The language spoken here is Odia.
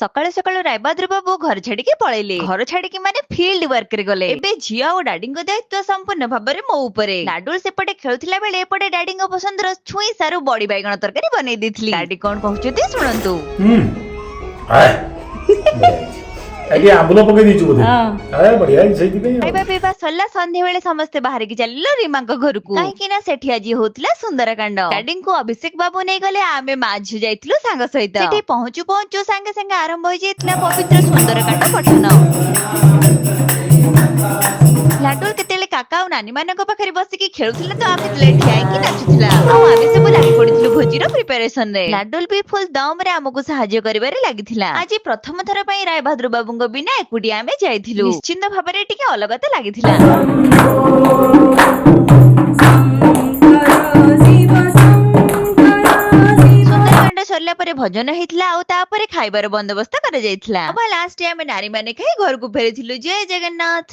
ସକାଳୁ ସକାଳୁ ରାୟବାଦ୍ର ବାବୁ ଘର ଛାଡିକି ପଳେଇଲେ। ଘର ଛାଡିକି ମାନେ ଫିଲ୍ଡ ୱାର୍କ ରେ ଗଲେ। ଏବେ ଝିଅ ଆଉ ଡାଡିଙ୍କ ଦାୟିତ୍ୱ ସମ୍ପୂର୍ଣ୍ଣ ଭାବରେ ମୋ ଉପରେ। ଲାଡୁଲ ସେପଟେ ଖେଳୁଥିଲା ବେଳେ ଏପଟେ ଡାଡିଙ୍କ ପସନ୍ଦର ଛୁଇଁ ସାରୁ ବଡି ବାଇଗଣ ତରକାରୀ ବନେଇ ଦେଇଥିଲି। ଡାଡି କଣ କହୁଛନ୍ତି ଶୁଣନ୍ତୁ। ଆଜ୍ଞା ଆମ୍ବୁଲ ପକେଇ ଦେଇଛୁ ବୋଧେ। ବଢିଆ ସେଇଥିପାଇଁ ଖାଇବା ପିଇବା ସରିଲା। ସନ୍ଧ୍ୟାବେଳେ ସମସ୍ତେ ବାହାରିକି ଚାଲିଲ ରୀମାଙ୍କ ଘରକୁ। କାହିଁକି ନା ସେଠି ଆଜି ହଉଥିଲା ସୁନ୍ଦରକାଣ୍ଡ। ଡାଡିଙ୍କୁ ଅଭିଷେକ ବାବୁ ନେଇଗଲେ। ଆମେ ମା ଝିଅ ଯାଇଥିଲୁ ସାଙ୍ଗ ସହିତ। ସେଠି ପହଞ୍ଚୁ ପହଞ୍ଚୁ ସାଙ୍ଗେ ସାଙ୍ଗେ ଆରମ୍ଭ ହେଇଯାଇଥିଲା ପବିତ୍ର ସୁନ୍ଦରକାଣ୍ଡ ପଠନ। ଲାଡୁଲ କେତେବେଳେ କାକା ଆଉ ନାନୀ ମାନଙ୍କ ପାଖରେ ବସିକି ଖେଳୁଥିଲା ତ ଆମେ ଠିଆ ହେଇକି ନାଚୁଥିଲା। ଆଉ ଆମେ ସବୁ ଲାଗି ପଡିଥିଲୁ ଭୋଜିର ପ୍ରିପାରେସନ ରେ। ଲାଡୁଲ ବି ଫୁଲ ଦମ ରେ ଆମକୁ ସାହାଯ୍ୟ କରିବାରେ ଲାଗିଥିଲା। ଆଜି ପ୍ରଥମ ଥର ପାଇଁ ରାୟଭଦ୍ର ବାବୁଙ୍କ ବିନା ଏକୁଟିଆ ଆମେ ଯାଇଥିଲୁ। ନିଶ୍ଚିନ୍ତ ଭାବରେ ଟିକେ ଅଲଗା ତ ଲାଗିଥିଲା। ସୁନ୍ଦରକାଣ୍ଡ ସରିଲା ପରେ ଭଜନ ହେଇଥିଲା ଆଉ ତାପରେ ଖାଇବାର ବନ୍ଦୋବସ୍ତ କରାଯାଇଥିଲା। ଲାଷ୍ଟ ଆମେ ନାରୀ ମାନେ ଖାଇ ଘରକୁ ଫେରିଥିଲୁ। ଜୟ ଜଗନ୍ନାଥ।